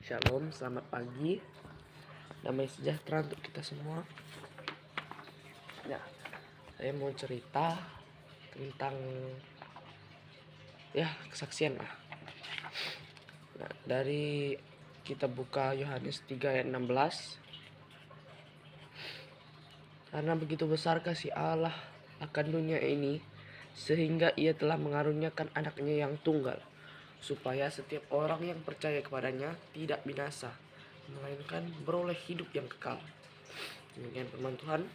Shalom, selamat pagi, damai sejahtera untuk kita semua. Nah, saya mau cerita tentang kesaksian lah. Nah, dari kita buka Yohanes 3 ayat 16. Karena begitu besar kasih Allah akan dunia ini, sehingga Ia telah mengaruniakan anaknya yang tunggal, supaya setiap orang yang percaya kepadanya tidak binasa, melainkan beroleh hidup yang kekal. Demikian firman Tuhan.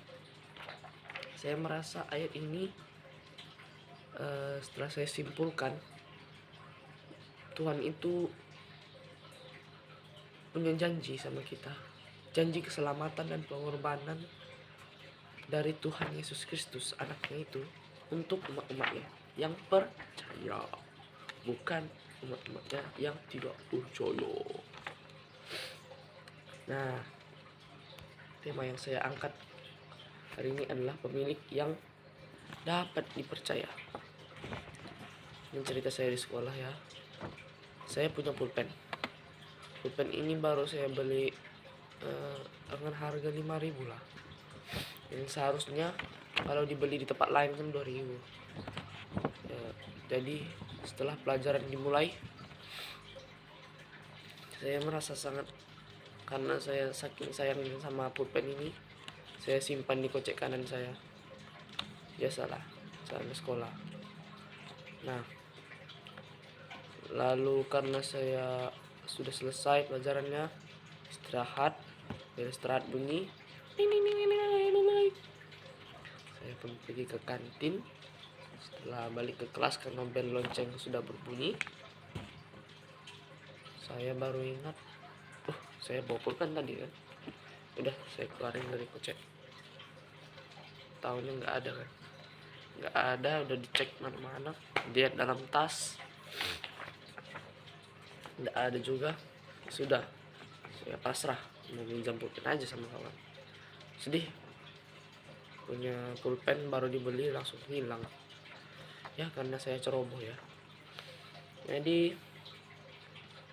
Saya merasa ayat ini setelah saya simpulkan, Tuhan itu punya janji sama kita, janji keselamatan dan pengorbanan dari Tuhan Yesus Kristus, anaknya itu, untuk umat-umatnya yang percaya, bukan umat-umatnya yang tidak percaya. Nah, tema yang saya angkat hari ini adalah pemilik yang dapat dipercaya. Ini cerita saya di sekolah ya. Saya punya pulpen. Pulpen ini baru saya beli dengan harga 5.000 lah. Yang seharusnya kalau dibeli di tempat lain kan 2.000. Jadi setelah pelajaran dimulai, saya merasa sangat, karena saya saking sayangnya sama pulpen ini, saya simpan di kocek kanan saya. Biasalah, saat sekolah. Nah, lalu karena saya sudah selesai pelajarannya, istirahat bunyi, saya pun pergi ke kantin. Setelah balik ke kelas karena bel lonceng sudah berbunyi, saya baru ingat, saya bawa pulpen tadi kan. Udah saya keluarin dari kocek, tahunya nggak ada kan. Nggak ada, udah dicek mana-mana, lihat dalam tas, nggak ada juga. Sudah, saya pasrah, mau minjam pulpen aja sama kawan. Sedih, punya pulpen baru dibeli langsung hilang ya, karena saya ceroboh ya. Jadi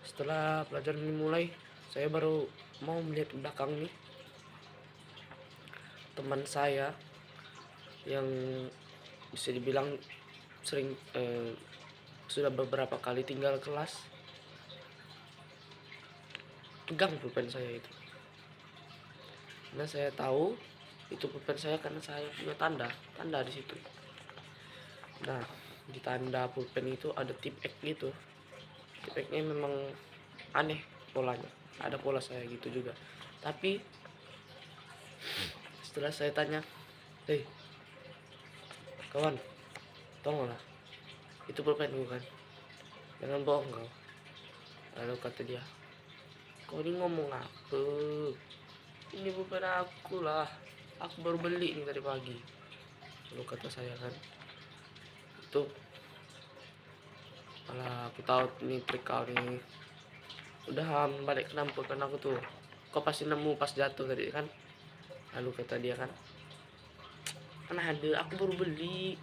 setelah pelajaran dimulai, saya baru mau melihat ke belakang nih. Teman saya yang bisa dibilang sering sudah beberapa kali tinggal kelas, pegang pulpen saya itu. Karena saya tahu itu pulpen saya karena saya punya tanda di situ. Nah, di tanda pulpen itu ada tip X gitu. Tip X-nya memang aneh polanya. Ada pola saya gitu juga. Tapi setelah saya tanya, "Hei, kawan, tolonglah, itu pulpen bukan? Jangan bohong kau." Lalu kata dia, "Kau ini ngomong apa? Ini pulpen aku lah. Aku baru beli ini tadi pagi." Lalu kata saya kan, itu malah aku tahu nih trik kau nih. Udah balik kenampulkan aku tuh. Kau pasti nemu pas jatuh tadi kan. Lalu kata dia kan, "Mana ada, aku baru beli."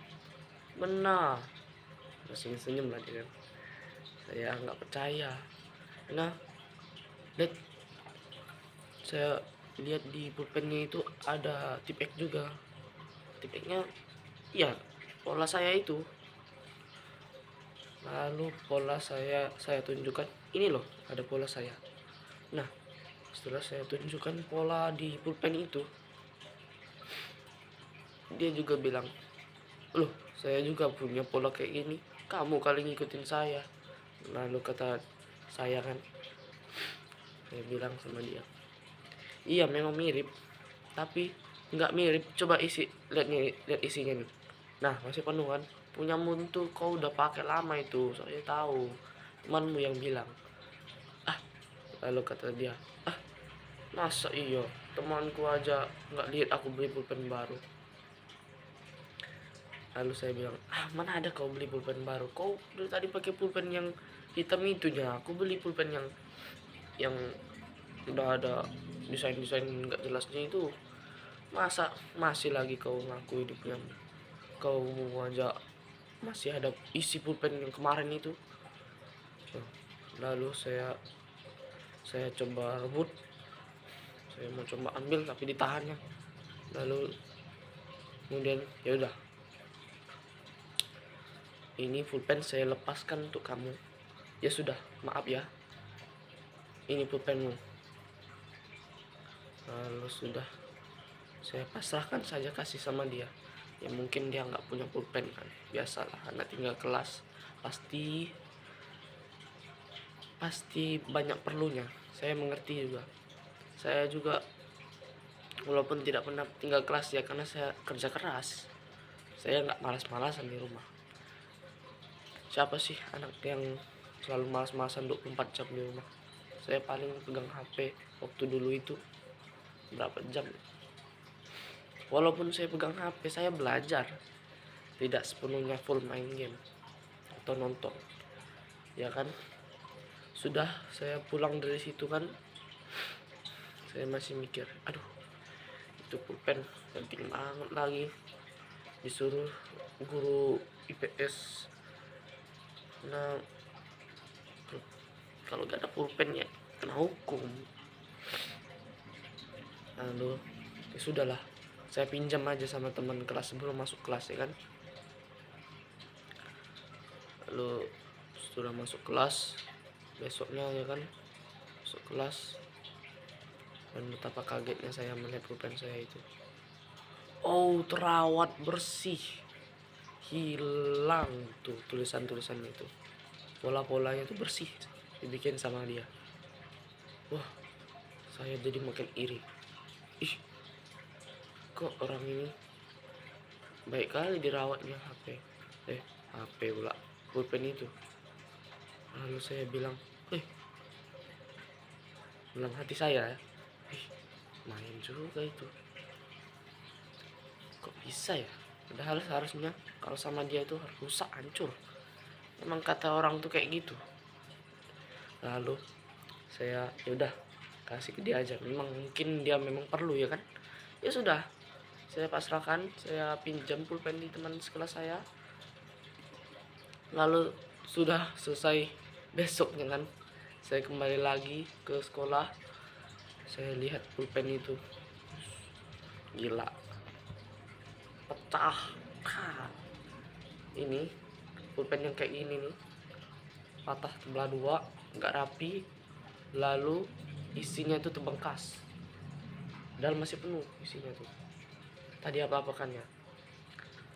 Benar. Senyum lah dia kan. Saya nggak percaya. Nah, saya lihat di pulpennya itu ada tip X juga. Tip X-nya ya pola saya itu. Lalu pola saya tunjukkan, ini loh ada pola saya. Nah, setelah saya tunjukkan pola di pulpen itu, dia juga bilang, "Loh, saya juga punya pola kayak gini. Kamu kali ngikutin saya." Lalu kata saya kan, saya bilang sama dia, "Iya memang mirip, tapi nggak mirip. Coba lihat nih, lihat isinya nih. Nah, masih penuh kan. Punyamu tuh kau udah pakai lama itu, saya tahu. Temanmu yang bilang." Lalu kata dia, "Masa iya, temanku aja nggak lihat aku beli pulpen baru." Lalu saya bilang, "Mana ada kau beli pulpen baru? Kau dari tadi pakai pulpen yang hitam itu ya. Aku beli pulpen yang udah ada desain-desain nggak jelasnya itu. Masa masih lagi kau ngaku hidupnya? Kau mau aja masih ada isi pulpen yang kemarin itu." Lalu saya Saya coba rebut, saya mau coba ambil tapi ditahannya. Lalu kemudian ya udah, ini pulpen saya lepaskan untuk kamu. Ya sudah, maaf ya, ini pulpenmu. Lalu sudah, saya pasrahkan saja, kasih sama dia. Ya mungkin dia nggak punya pulpen kan, biasalah anak tinggal kelas, pasti banyak perlunya. Saya mengerti juga. Saya juga walaupun tidak pernah tinggal kelas ya, karena saya kerja keras. Saya nggak malas-malasan di rumah. Siapa sih anak yang selalu malas-malasan 24 jam di rumah? Saya paling pegang HP waktu dulu itu berapa jam. Walaupun saya pegang HP, saya belajar. Tidak sepenuhnya full main game atau nonton. Ya kan? Sudah saya pulang dari situ kan, saya masih mikir, aduh, itu pulpen penting banget lagi. Disuruh guru IPS. Nah, kalau gak ada pulpen ya kena hukum. Lalu ya sudahlah, saya pinjam aja sama teman kelas sebelum masuk kelas ya kan. Lalu sudah masuk kelas, besoknya ya kan, masuk kelas, dan betapa kagetnya saya melihat pulpen saya itu. Oh, terawat bersih, hilang tuh tulisan-tulisan itu, pola-polanya tuh bersih, dibikin sama dia. Wah, saya jadi makin iri. Ih, kok orang ini baik kali dirawatnya HP pula pulpen itu. Lalu saya bilang, dalam hati saya, main juga itu, kok bisa ya? Padahal harusnya kalau sama dia itu harus rusak, hancur. Memang kata orang tuh kayak gitu. Lalu saya yaudah kasih ke dia aja, memang mungkin dia memang perlu ya kan. Ya sudah, saya pasrahkan, saya pinjam pulpen di teman sekelas saya. Lalu sudah selesai, besoknya kan saya kembali lagi ke sekolah. Saya lihat pulpen itu, gila, pecah. Ini pulpen yang kayak gini nih, patah sebelah dua, nggak rapi. Lalu isinya itu terbengkas, padahal masih penuh isinya tuh. Tadi apa-apakan ya,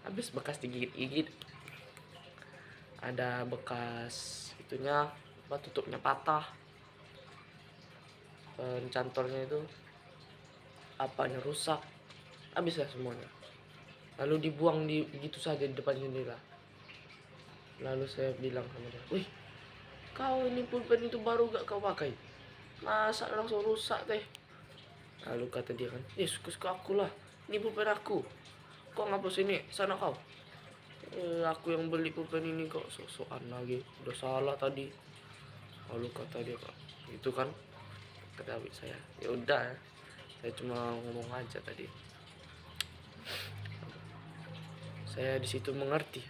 habis bekas digigit-gigit. Ada bekas itunya, tutupnya patah, cantornya itu apanya rusak, habis lah semuanya. Lalu dibuang begitu saja di depan jendela. Lalu saya bilang sama dia, wih, kau ini pulpen itu baru gak kau pakai, masa langsung rusak teh? Lalu kata dia kan, suka aku lah, ini pulpen aku, kok ngapus ini, sana kau. Aku yang beli pulpen ini kok, sok-sokan lagi, udah salah tadi. Lalu kata dia, kak itu kan, kata adik saya, ya udah, saya cuma ngomong aja tadi. Saya di situ mengerti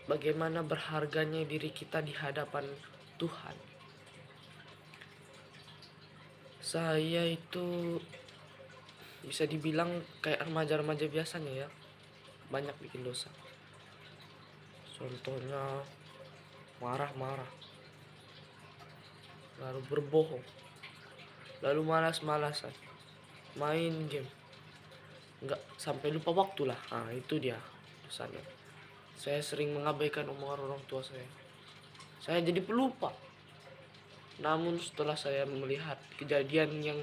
bagaimana berharganya diri kita di hadapan Tuhan. Saya itu bisa dibilang kayak remaja-remaja biasanya ya, banyak bikin dosa. Contohnya marah-marah, lalu berbohong, lalu malas-malasan, main game, nggak sampai lupa waktu lah. Nah itu dia dosanya. Saya sering mengabaikan omongan orang tua saya. Saya jadi pelupa. Namun setelah saya melihat kejadian yang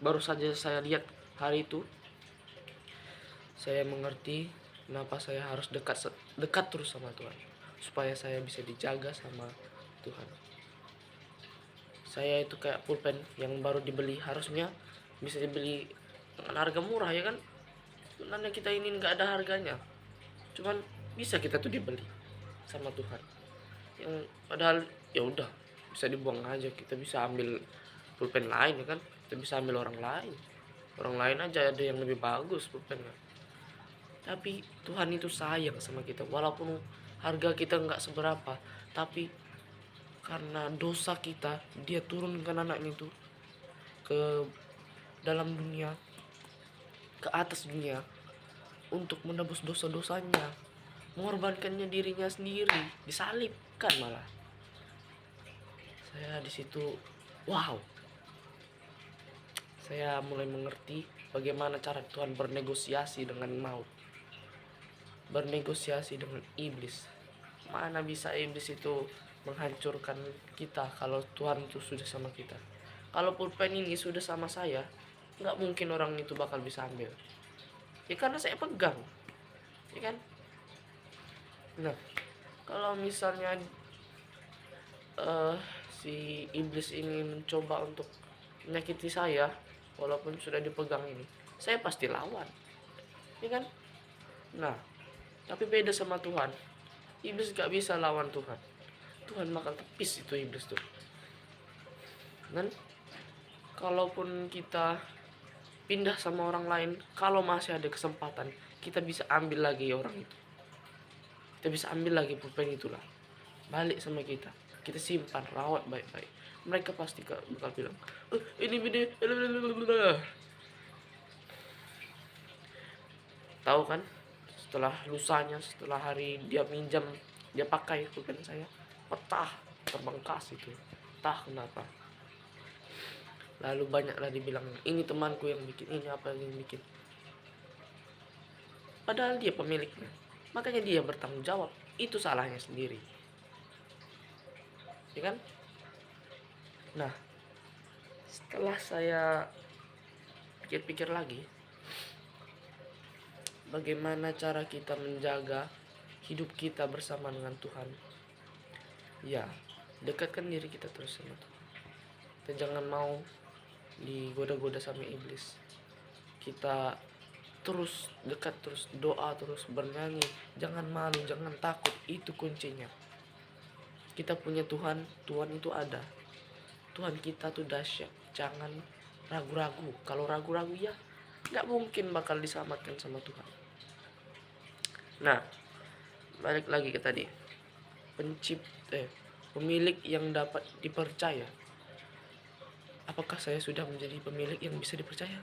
baru saja saya lihat hari itu, saya mengerti kenapa saya harus dekat terus sama Tuhan, supaya saya bisa dijaga sama Tuhan. Saya itu kayak pulpen yang baru dibeli, harusnya bisa dibeli dengan harga murah ya kan. Sebenarnya kita ini nggak ada harganya, cuman bisa kita tuh dibeli sama Tuhan. Yang padahal ya udah bisa dibuang aja, kita bisa ambil pulpen lain ya kan, kita bisa ambil orang lain aja ada yang lebih bagus pulpennya. Tapi Tuhan itu sayang sama kita, walaupun harga kita nggak seberapa, tapi karena dosa kita dia turunkan anaknya itu ke dalam dunia, ke atas dunia, untuk menebus dosa-dosanya, mengorbankannya dirinya sendiri, disalibkan malah. Saya di situ, wow, saya mulai mengerti bagaimana cara Tuhan bernegosiasi dengan maut, bernegosiasi dengan iblis. Mana bisa iblis itu menghancurkan kita kalau Tuhan itu sudah sama kita. Kalau pulpen ini sudah sama saya, nggak mungkin orang itu bakal bisa ambil. Ya karena saya pegang, ya kan? Nah, kalau misalnya si iblis ini mencoba untuk menyakiti saya, walaupun sudah dipegang ini, saya pasti lawan, ya kan? Nah, tapi beda sama Tuhan. Iblis gak bisa lawan Tuhan. Tuhan bakal tepis itu iblis tuh. Dan kalaupun kita pindah sama orang lain, kalau masih ada kesempatan, kita bisa ambil lagi orang itu. Kita bisa ambil lagi pulpen itulah. Balik sama kita. Kita simpan, rawat baik-baik. Mereka pasti bakal bilang, ini video. Tahu kan? Setelah lusanya, setelah hari dia minjam, dia pakai pulpen saya, pecah, terbengkas itu. Entah kenapa. Lalu banyaklah dibilang, ini temanku yang bikin, ini apa yang bikin. Padahal dia pemiliknya. Makanya dia bertanggung jawab. Itu salahnya sendiri. Ya kan? Nah, setelah saya pikir-pikir lagi, bagaimana cara kita menjaga hidup kita bersama dengan Tuhan? Ya, dekatkan diri kita terus sama Tuhan. Kita jangan mau digoda-goda sama iblis. Kita terus dekat, terus doa, terus bernyanyi. Jangan malu, jangan takut. Itu kuncinya. Kita punya Tuhan, Tuhan itu ada. Tuhan kita tuh dahsyat. Jangan ragu-ragu. Kalau ragu-ragu ya nggak mungkin bakal diselamatkan sama Tuhan. Nah, balik lagi ke tadi. Pemilik yang dapat dipercaya. Apakah saya sudah menjadi pemilik yang bisa dipercaya?